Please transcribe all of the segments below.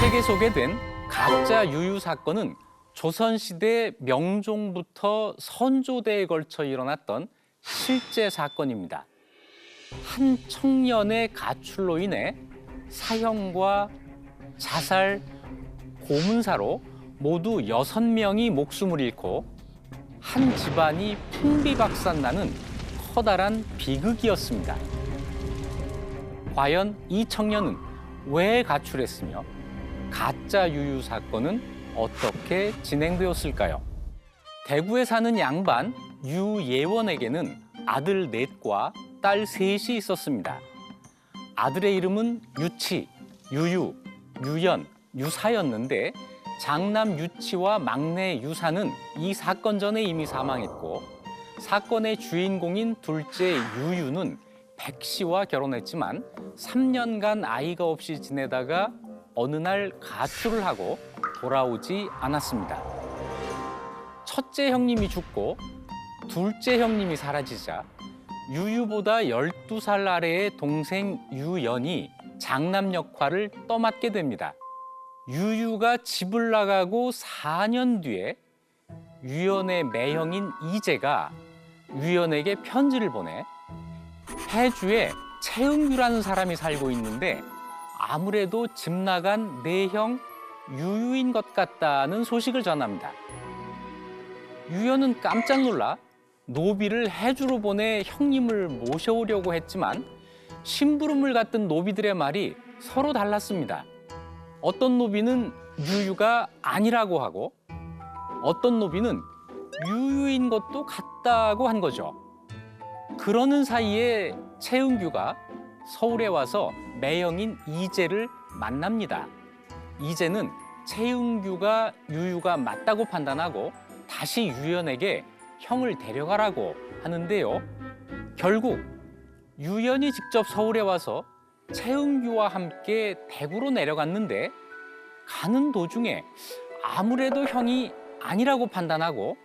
책에 소개된 가짜 유유 사건은 조선시대 명종부터 선조대에 걸쳐 일어났던 실제 사건입니다. 한 청년의 가출로 인해 사형과 자살, 고문사로 모두 6명이 목숨을 잃고 한 집안이 풍비박산나는 커다란 비극이었습니다. 과연 이 청년은 왜 가출했으며 가짜 유유 사건은 어떻게 진행되었을까요? 대구에 사는 양반 유예원에게는 아들 넷과 딸 셋이 있었습니다. 아들의 이름은 유치, 유유, 유연, 유사였는데 장남 유치와 막내 유사는 이 사건 전에 이미 사망했고 사건의 주인공인 둘째 유유는 백 씨와 결혼했지만 3년간 아이가 없이 지내다가 어느 날 가출을 하고 돌아오지 않았습니다. 첫째 형님이 죽고 둘째 형님이 사라지자 유유보다 12살 아래의 동생 유연이 장남 역할을 떠맡게 됩니다. 유유가 집을 나가고 4년 뒤에 유연의 매형인 이재가 유연에게 편지를 보내 해주에 최은규라는 사람이 살고 있는데 아무래도 집 나간 내 형 유유인 것 같다는 소식을 전합니다. 유연은 깜짝 놀라 노비를 해주로 보내 형님을 모셔오려고 했지만 심부름을 갔던 노비들의 말이 서로 달랐습니다. 어떤 노비는 유유가 아니라고 하고 어떤 노비는 유유인 것도 같다고 한 거죠. 그러는 사이에 최은규가 서울에 와서 매형인 이재를 만납니다. 이재는 최은규가 유유가 맞다고 판단하고 다시 유연에게 형을 데려가라고 하는데요. 결국 유연이 직접 서울에 와서 최은규와 함께 대구로 내려갔는데 가는 도중에 아무래도 형이 아니라고 판단하고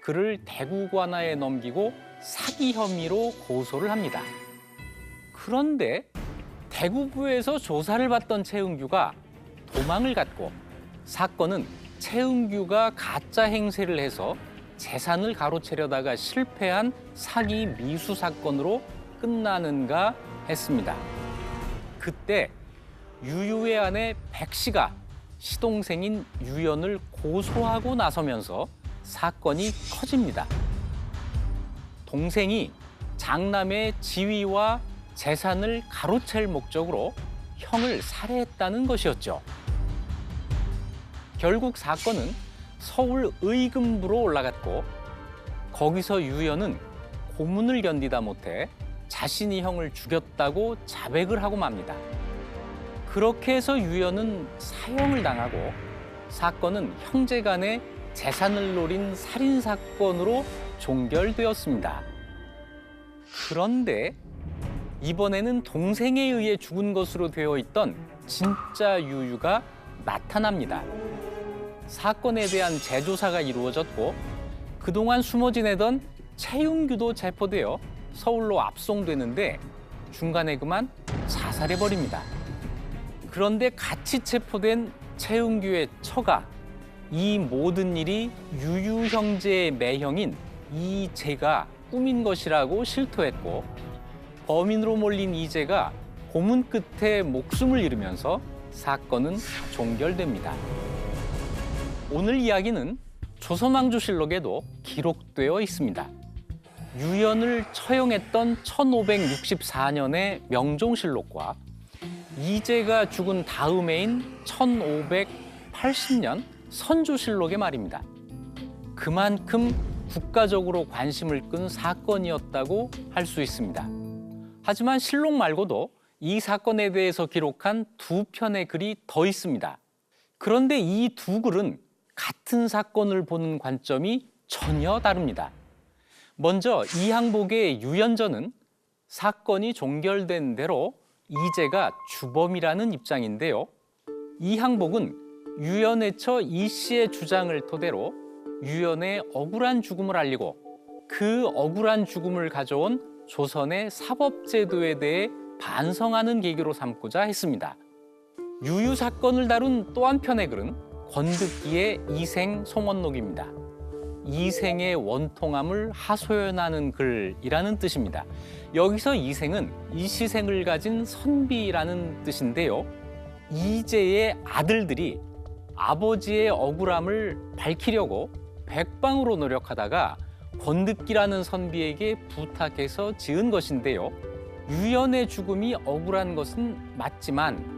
그를 대구 관아에 넘기고 사기 혐의로 고소를 합니다. 그런데 대구부에서 조사를 받던 최은규가 도망을 갔고 사건은 최은규가 가짜 행세를 해서 재산을 가로채려다가 실패한 사기 미수 사건으로 끝나는가 했습니다. 그때 유유의 아내 백 씨가 시동생인 유연을 고소하고 나서면서 사건이 커집니다. 동생이 장남의 지위와 재산을 가로챌 목적으로 형을 살해했다는 것이었죠. 결국 사건은 서울 의금부로 올라갔고 거기서 유연은 고문을 견디다 못해 자신이 형을 죽였다고 자백을 하고 맙니다. 그렇게 해서 유연은 사형을 당하고 사건은 형제 간의 재산을 노린 살인 사건으로 종결되었습니다. 그런데 이번에는 동생에 의해 죽은 것으로 되어 있던 진짜 유유가 나타납니다. 사건에 대한 재조사가 이루어졌고 그동안 숨어 지내던 최은규도 체포되어 서울로 압송되는데 중간에 그만 자살해버립니다. 그런데 같이 체포된 최은규의 처가 이 모든 일이 유유 형제의 매형인 이재가 꾸민 것이라고 실토했고 범인으로 몰린 이재가 고문 끝에 목숨을 잃으면서 사건은 종결됩니다. 오늘 이야기는 조선왕조실록에도 기록되어 있습니다. 유연을 처형했던 1564년의 명종실록과 이재가 죽은 다음해인 1580년 선조실록의 말입니다. 그만큼 국가적으로 관심을 끈 사건이었다고 할 수 있습니다. 하지만 실록 말고도 이 사건에 대해서 기록한 두 편의 글이 더 있습니다. 그런데 이 두 글은 같은 사건을 보는 관점이 전혀 다릅니다. 먼저 이항복의 유연전은 사건이 종결된 대로 이재가 주범이라는 입장인데요. 이항복은 유연의 처 이씨의 주장을 토대로 유연의 억울한 죽음을 알리고 그 억울한 죽음을 가져온 조선의 사법제도에 대해 반성하는 계기로 삼고자 했습니다. 유유 사건을 다룬 또 한편의 글은 권득기의 이생 송원록입니다. 이생의 원통함을 하소연하는 글이라는 뜻입니다. 여기서 이생은 이시생을 가진 선비라는 뜻인데요. 이제의 아들들이 아버지의 억울함을 밝히려고 백방으로 노력하다가 권득기라는 선비에게 부탁해서 지은 것인데요. 유연의 죽음이 억울한 것은 맞지만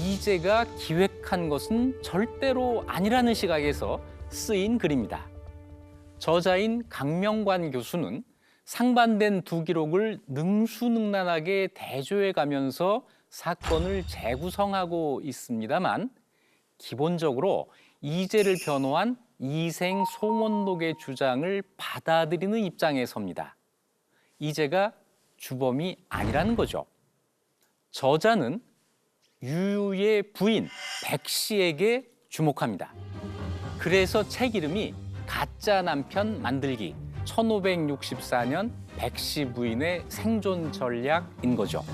이제가 기획한 것은 절대로 아니라는 시각에서 쓰인 글입니다. 저자인 강명관 교수는 상반된 두 기록을 능수능란하게 대조해 가면서 사건을 재구성하고 있습니다만 기본적으로 이제를 변호한 이생 송원록의 주장을 받아들이는 입장에 섭니다. 이제가 주범이 아니라는 거죠. 저자는 유유의 부인 백씨에게 주목합니다. 그래서 책 이름이 가짜 남편 만들기 1564년 백씨 부인의 생존 전략인 거죠.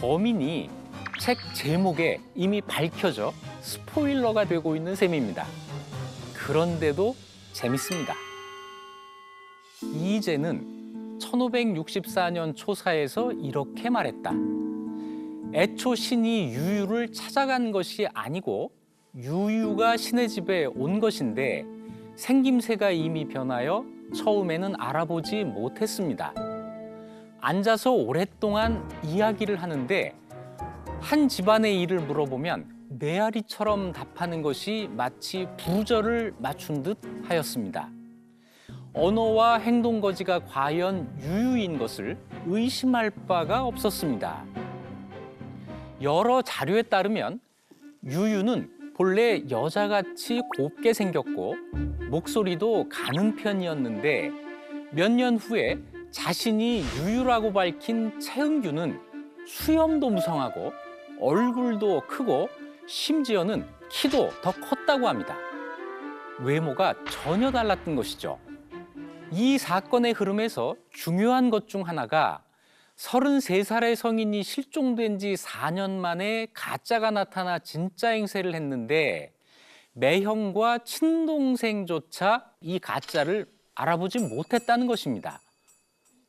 범인이 책 제목에 이미 밝혀져 스포일러가 되고 있는 셈입니다. 그런데도 재밌습니다. 이제는 1564년 초사에서 이렇게 말했다. 애초 신이 유유를 찾아간 것이 아니고 유유가 신의 집에 온 것인데 생김새가 이미 변하여 처음에는 알아보지 못했습니다. 앉아서 오랫동안 이야기를 하는데 한 집안의 일을 물어보면 메아리처럼 답하는 것이 마치 부절을 맞춘 듯 하였습니다. 언어와 행동 거지가 과연 유유인 것을 의심할 바가 없었습니다. 여러 자료에 따르면 유유는 본래 여자같이 곱게 생겼고 목소리도 가는 편이었는데 몇 년 후에 자신이 유유라고 밝힌 채은규는 수염도 무성하고 얼굴도 크고 심지어는 키도 더 컸다고 합니다. 외모가 전혀 달랐던 것이죠. 이 사건의 흐름에서 중요한 것 중 하나가 33살의 성인이 실종된 지 4년 만에 가짜가 나타나 진짜 행세를 했는데 매형과 친동생조차 이 가짜를 알아보지 못했다는 것입니다.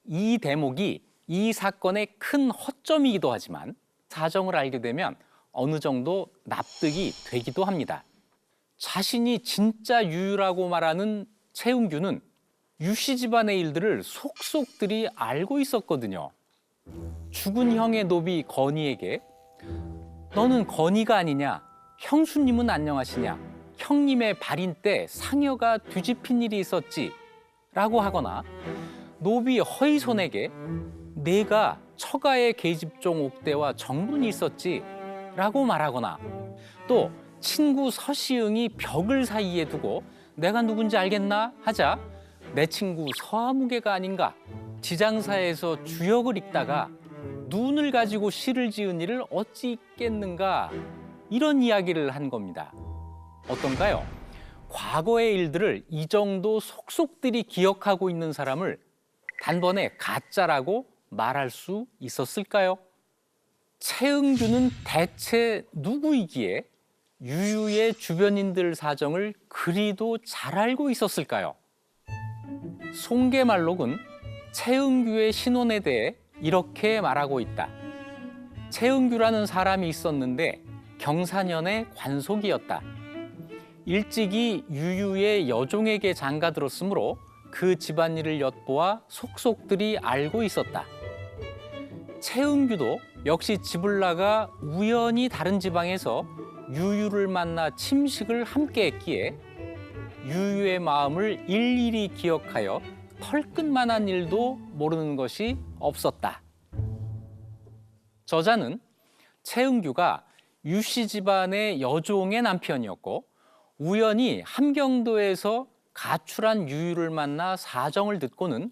이 대목이 이 사건의 큰 허점이기도 하지만 사정을 알게 되면 어느 정도 납득이 되기도 합니다. 자신이 진짜 유유라고 말하는 채은규는 유씨 집안의 일들을 속속들이 알고 있었거든요. 죽은 형의 노비 건이에게 너는 건이가 아니냐? 형수님은 안녕하시냐? 형님의 발인 때 상여가 뒤집힌 일이 있었지? 라고 하거나 노비 허이손에게 내가 처가의 계집종 옥대와 정분이 있었지? 라고 말하거나 또 친구 서시응이 벽을 사이에 두고 내가 누군지 알겠나? 하자 내 친구 서아무개가 아닌가? 지장사에서 주역을 읽다가 눈을 가지고 시를 지은 일을 어찌 있겠는가? 이런 이야기를 한 겁니다. 어떤가요? 과거의 일들을 이 정도 속속들이 기억하고 있는 사람을 단번에 가짜라고 말할 수 있었을까요? 채은규는 대체 누구이기에 유유의 주변인들 사정을 그리도 잘 알고 있었을까요? 송계말록은 채은규의 신원에 대해 이렇게 말하고 있다. 채은규라는 사람이 있었는데 경사년의 관속이었다. 일찍이 유유의 여종에게 장가들었으므로 그 집안일을 엿보아 속속들이 알고 있었다. 채은규도 역시 집을 나가 우연히 다른 지방에서 유유를 만나 침식을 함께 했기에 유유의 마음을 일일이 기억하여 털끝만한 일도 모르는 것이 없었다. 저자는 채은규가 유씨 집안의 여종의 남편이었고 우연히 함경도에서 가출한 유유를 만나 사정을 듣고는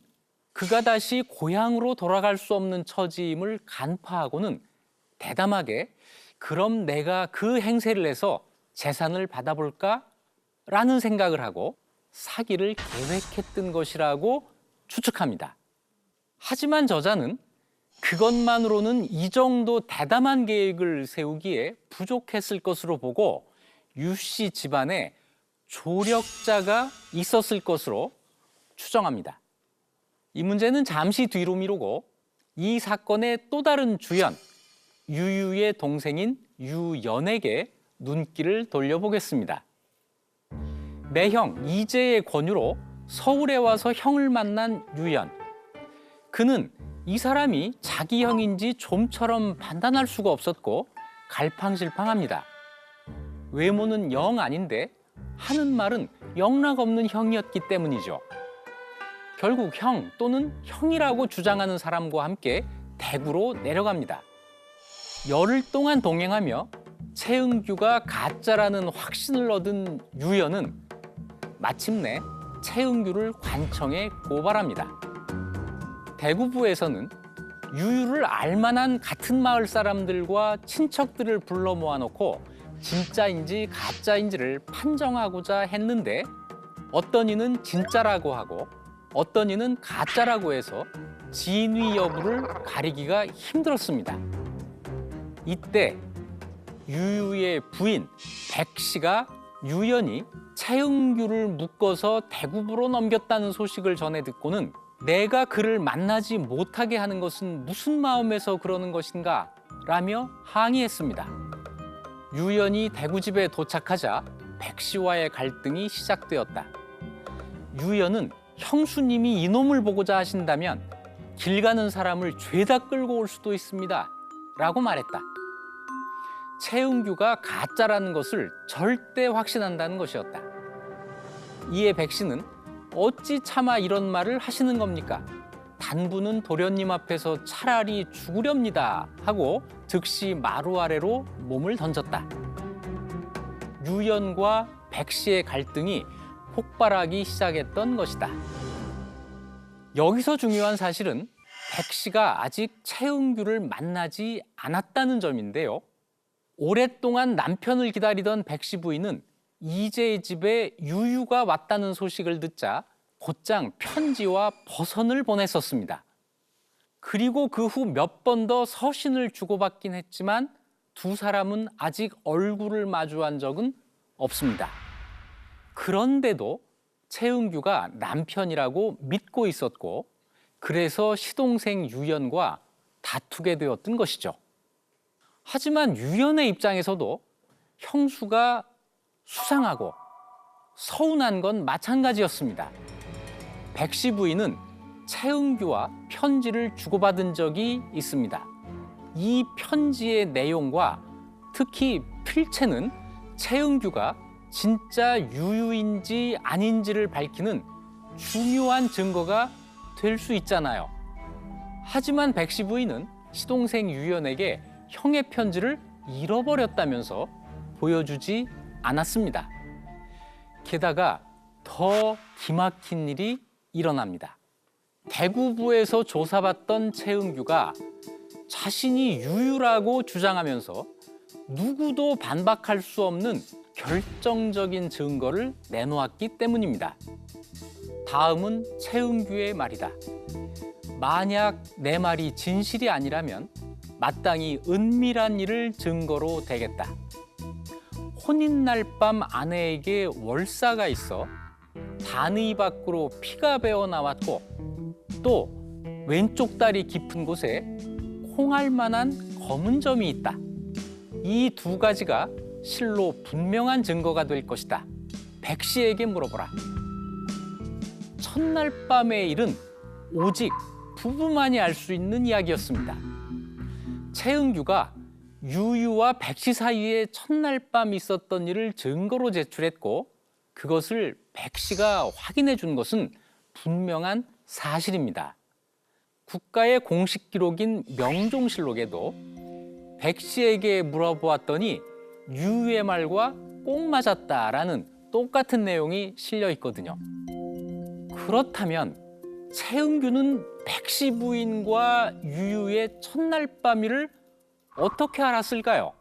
그가 다시 고향으로 돌아갈 수 없는 처지임을 간파하고는 대담하게 그럼 내가 그 행세를 해서 재산을 받아볼까? 라는 생각을 하고 사기를 계획했던 것이라고 추측합니다. 하지만 저자는 그것만으로는 이 정도 대담한 계획을 세우기에 부족했을 것으로 보고 유 씨 집안에 조력자가 있었을 것으로 추정합니다. 이 문제는 잠시 뒤로 미루고 이 사건의 또 다른 주연, 유유의 동생인 유연에게 눈길을 돌려보겠습니다. 매형 이재의 권유로 서울에 와서 형을 만난 유연. 그는 이 사람이 자기 형인지 좀처럼 판단할 수가 없었고 갈팡질팡합니다. 외모는 영 아닌데 하는 말은 영락없는 형이었기 때문이죠. 결국 형 또는 형이라고 주장하는 사람과 함께 대구로 내려갑니다. 열흘 동안 동행하며 최은규가 가짜라는 확신을 얻은 유연은 마침내 최은규를 관청에 고발합니다. 대구부에서는 유유를 알만한 같은 마을 사람들과 친척들을 불러 모아놓고 진짜인지 가짜인지를 판정하고자 했는데 어떤 이는 진짜라고 하고 어떤 이는 가짜라고 해서 진위 여부를 가리기가 힘들었습니다. 이때 유유의 부인 백 씨가 유연이 최은규를 묶어서 대구부로 넘겼다는 소식을 전해 듣고는 내가 그를 만나지 못하게 하는 것은 무슨 마음에서 그러는 것인가? 라며 항의했습니다. 유연이 대구집에 도착하자 백 씨와의 갈등이 시작되었다. 유연은 형수님이 이놈을 보고자 하신다면 길 가는 사람을 죄다 끌고 올 수도 있습니다. 라고 말했다. 최은규가 가짜라는 것을 절대 확신한다는 것이었다. 이에 백 씨는 어찌 차마 이런 말을 하시는 겁니까? 단부는 도련님 앞에서 차라리 죽으렵니다 하고 즉시 마루 아래로 몸을 던졌다. 유연과 백 씨의 갈등이 폭발하기 시작했던 것이다. 여기서 중요한 사실은 백 씨가 아직 최은규를 만나지 않았다는 점인데요. 오랫동안 남편을 기다리던 백 씨 부인은 이재의 집에 유유가 왔다는 소식을 듣자 곧장 편지와 버선을 보냈었습니다. 그리고 그 후 몇 번 더 서신을 주고받긴 했지만 두 사람은 아직 얼굴을 마주한 적은 없습니다. 그런데도 최은규가 남편이라고 믿고 있었고 그래서 시동생 유연과 다투게 되었던 것이죠. 하지만 유연의 입장에서도 형수가 수상하고 서운한 건 마찬가지였습니다. 백 씨 부인은 최은규와 편지를 주고받은 적이 있습니다. 이 편지의 내용과 특히 필체는 최은규가 진짜 유유인지 아닌지를 밝히는 중요한 증거가 될 수 있잖아요. 하지만 백 씨 부인은 시동생 유연에게 형의 편지를 잃어버렸다면서 보여주지 않았습니다. 게다가 더 기막힌 일이 일어납니다. 대구부에서 조사받던 최은규가 자신이 유유라고 주장하면서 누구도 반박할 수 없는 결정적인 증거를 내놓았기 때문입니다. 다음은 최은규의 말이다. 만약 내 말이 진실이 아니라면 마땅히 은밀한 일을 증거로 대겠다. 혼인날 밤 아내에게 월사가 있어 바늘 밖으로 피가 배어 나왔고 또 왼쪽 다리 깊은 곳에 콩알만한 검은 점이 있다. 이 두 가지가 실로 분명한 증거가 될 것이다. 백 씨에게 물어보라. 첫날 밤의 일은 오직 부부만이 알 수 있는 이야기였습니다. 최은규가 유유와 백 씨 사이에 첫날 밤 있었던 일을 증거로 제출했고 그것을 백 씨가 확인해 준 것은 분명한 사실입니다. 국가의 공식 기록인 명종실록에도 백 씨에게 물어보았더니 유유의 말과 꼭 맞았다라는 똑같은 내용이 실려 있거든요. 그렇다면 최은규는 백 씨 부인과 유유의 첫날 밤일을 어떻게 알았을까요?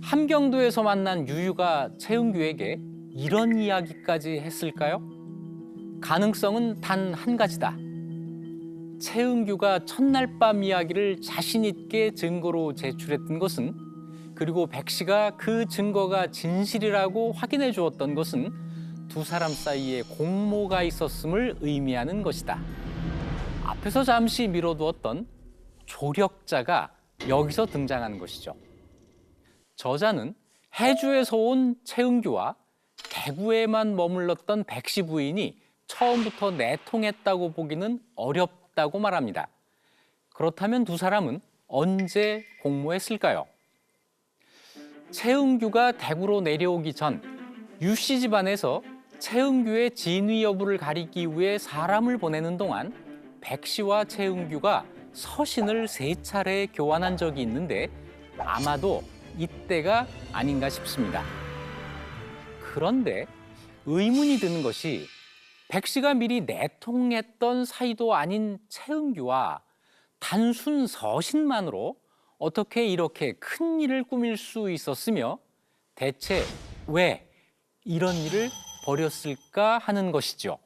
함경도에서 만난 유유가 최은규에게 이런 이야기까지 했을까요? 가능성은 단 한 가지다. 최은규가 첫날 밤 이야기를 자신 있게 증거로 제출했던 것은, 그리고 백 씨가 그 증거가 진실이라고 확인해 주었던 것은 두 사람 사이에 공모가 있었음을 의미하는 것이다. 앞에서 잠시 미뤄두었던 조력자가 여기서 등장하는 것이죠. 저자는 해주에서 온 최은규와 대구에만 머물렀던 백 씨 부인이 처음부터 내통했다고 보기는 어렵다고 말합니다. 그렇다면 두 사람은 언제 공모했을까요? 최은규가 대구로 내려오기 전 유 씨 집안에서 최은규의 진위 여부를 가리기 위해 사람을 보내는 동안 백 씨와 최은규가 서신을 3차례 교환한 적이 있는데 아마도 이때가 아닌가 싶습니다. 그런데 의문이 드는 것이 백 씨가 미리 내통했던 사이도 아닌 최은규와 단순 서신만으로 어떻게 이렇게 큰 일을 꾸밀 수 있었으며 대체 왜 이런 일을 벌였을까 하는 것이죠.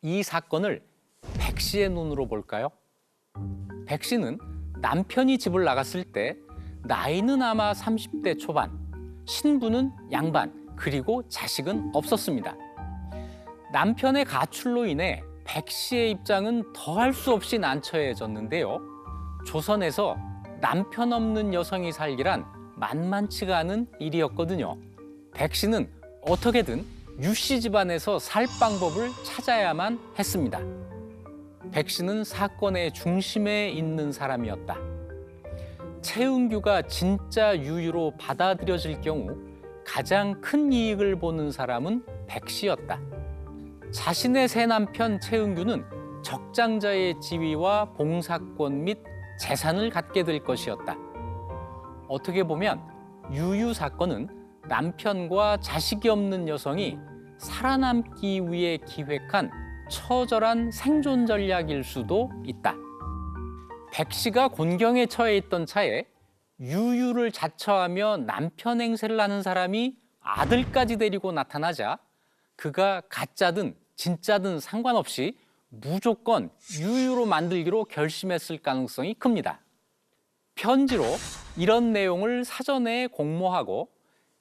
이 사건을 백 씨의 눈으로 볼까요? 백 씨는 남편이 집을 나갔을 때 나이는 아마 30대 초반, 신부는 양반, 그리고 자식은 없었습니다. 남편의 가출로 인해 백 씨의 입장은 더할 수 없이 난처해졌는데요. 조선에서 남편 없는 여성이 살기란 만만치가 않은 일이었거든요. 백 씨는 어떻게든 유 씨 집안에서 살 방법을 찾아야만 했습니다. 백 씨는 사건의 중심에 있는 사람이었다. 최은규가 진짜 유유로 받아들여질 경우 가장 큰 이익을 보는 사람은 백 씨였다. 자신의 새 남편 최은규는 적장자의 지위와 봉사권 및 재산을 갖게 될 것이었다. 어떻게 보면 유유 사건은 남편과 자식이 없는 여성이 살아남기 위해 기획한 처절한 생존 전략일 수도 있다. 백 씨가 곤경에 처해 있던 차에 유유를 자처하며 남편 행세를 하는 사람이 아들까지 데리고 나타나자 그가 가짜든 진짜든 상관없이 무조건 유유로 만들기로 결심했을 가능성이 큽니다. 편지로 이런 내용을 사전에 공모하고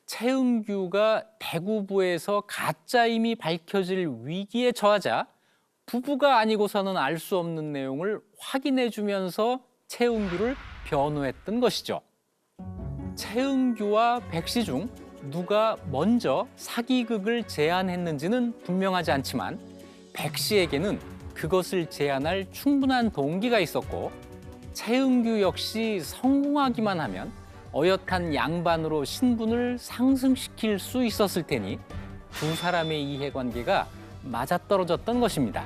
최은규가 대구부에서 가짜임이 밝혀질 위기에 처하자 부부가 아니고서는 알 수 없는 내용을 확인해 주면서 최은규를 변호했던 것이죠. 최은규와 백 씨 중 누가 먼저 사기극을 제안했는지는 분명하지 않지만 백 씨에게는 그것을 제안할 충분한 동기가 있었고 최은규 역시 성공하기만 하면 어엿한 양반으로 신분을 상승시킬 수 있었을 테니 두 사람의 이해관계가 맞아떨어졌던 것입니다.